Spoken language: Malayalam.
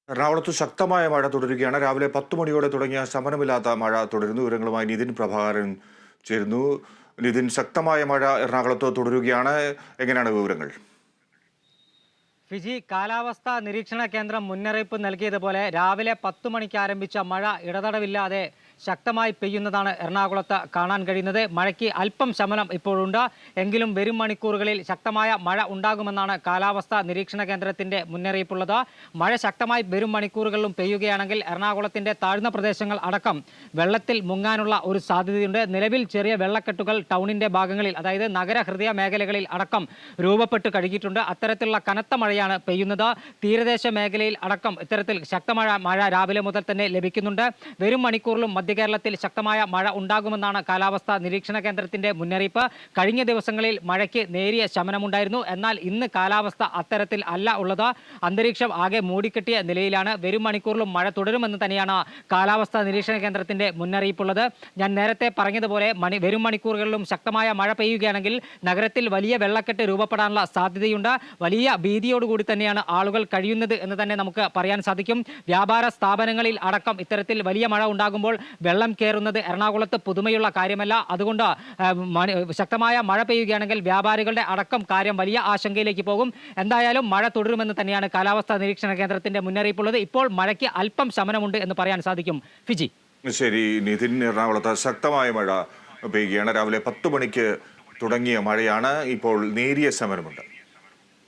എറണാകുളത്ത് ശക്തമായ മഴ തുടരുകയാണ്. രാവിലെ 10 മണിയോടെ തുടങ്ങിയ ശമനമില്ലാത്ത മഴ തുടരുന്നു. വിവരങ്ങളുമായി നിതിൻ പ്രഭാകരൻ ചേരുന്നു. നിതിൻ, ശക്തമായ മഴ എറണാകുളത്ത് തുടരുകയാണ്. എങ്ങനെയാണ് വിവരങ്ങൾ? ഫിജി കാലാവസ്ഥാ നിരീക്ഷണ കേന്ദ്രം മുന്നറിയിപ്പ് നൽകിയതുപോലെ രാവിലെ 10 മണിക്ക് ആരംഭിച്ച മഴ ഇടതടവില്ലാതെ ശക്തമായി പെയ്യുന്നതാണ് എറണാകുളത്ത് കാണാൻ കഴിയുന്നത്. മഴയ്ക്ക് അല്പം ശമനം ഇപ്പോഴുണ്ട്. എങ്കിലും വരും മണിക്കൂറുകളിൽ ശക്തമായ മഴ ഉണ്ടാകുമെന്നാണ് കാലാവസ്ഥാ നിരീക്ഷണ കേന്ദ്രത്തിന്റെ മുന്നറിയിപ്പുള്ളത്. മഴ ശക്തമായി വരും മണിക്കൂറുകളിലും പെയ്യുകയാണെങ്കിൽ എറണാകുളത്തിന്റെ താഴ്ന്ന പ്രദേശങ്ങൾ അടക്കം വെള്ളത്തിൽ മുങ്ങാനുള്ള ഒരു സാധ്യതയുണ്ട്. നിലവിൽ ചെറിയ വെള്ളക്കെട്ടുകൾ ടൗണിന്റെ ഭാഗങ്ങളിൽ, അതായത് നഗരഹൃദയ മേഖലകളിൽ അടക്കം രൂപപ്പെട്ട് കഴിഞ്ഞിട്ടുണ്ട്. അത്തരത്തിലുള്ള കനത്ത മഴയാണ് പെയ്യുന്നത്. തീരദേശ മേഖലയിൽ അടക്കം ഇത്തരത്തിൽ ശക്തമായ മഴ രാവിലെ മുതൽ തന്നെ ലഭിക്കുന്നുണ്ട്. വരും മണിക്കൂറിലും മധ്യ കേരളത്തിൽ ശക്തമായ മഴ ഉണ്ടാകുമെന്നാണ് കാലാവസ്ഥാ നിരീക്ഷണ കേന്ദ്രത്തിന്റെ മുന്നറിയിപ്പ്. കഴിഞ്ഞ ദിവസങ്ങളിൽ മഴയ്ക്ക് നേരിയ ശമനമുണ്ടായിരുന്നു. എന്നാൽ ഇന്ന് കാലാവസ്ഥ അത്തരത്തിൽ അല്ല ഉള്ളത്. അന്തരീക്ഷം ആകെ മൂടിക്കെട്ടിയ നിലയിലാണ്. വരും മണിക്കൂറിലും മഴ തുടരുമെന്ന് തന്നെയാണ് കാലാവസ്ഥാ നിരീക്ഷണ കേന്ദ്രത്തിന്റെ മുന്നറിയിപ്പുള്ളത്. ഞാൻ നേരത്തെ പറഞ്ഞതുപോലെ വരും മണിക്കൂറുകളിലും ശക്തമായ മഴ പെയ്യുകയാണെങ്കിൽ നഗരത്തിൽ വലിയ വെള്ളക്കെട്ട് രൂപപ്പെടാനുള്ള സാധ്യതയുണ്ട്. വലിയ ഭീതിയോടുകൂടി തന്നെയാണ് ആളുകൾ കഴിയുന്നത് എന്ന് തന്നെ നമുക്ക് പറയാൻ സാധിക്കും. വ്യാപാര സ്ഥാപനങ്ങളിൽ അടക്കം ഇത്തരത്തിൽ വലിയ മഴ ഉണ്ടാകുമ്പോൾ വെള്ളം കയറുന്നത് എറണാകുളത്ത് പുതുമയുള്ള കാര്യമല്ല. അതുകൊണ്ട് ശക്തമായ മഴ പെയ്യുകയാണെങ്കിൽ വ്യാപാരികളുടെ അടക്കം കാര്യം വലിയ ആശങ്കയിലേക്ക് പോകും. എന്തായാലും മഴ തുടരുമെന്ന് തന്നെയാണ് കാലാവസ്ഥാ നിരീക്ഷണ കേന്ദ്രത്തിന്റെ മുന്നറിയിപ്പുള്ളത്. ഇപ്പോൾ മഴയ്ക്ക് അല്പം ശമനമുണ്ട് എന്ന് പറയാൻ സാധിക്കും. ഫിജി. ശരി നിതിൻ, എറണാകുളത്ത് ശക്തമായ മഴ പെയ്യുകയാണ്. രാവിലെ 10 മണിക്ക് തുടങ്ങിയ മഴയാണ്. ഇപ്പോൾ നേരിയ ശമനമുണ്ട്.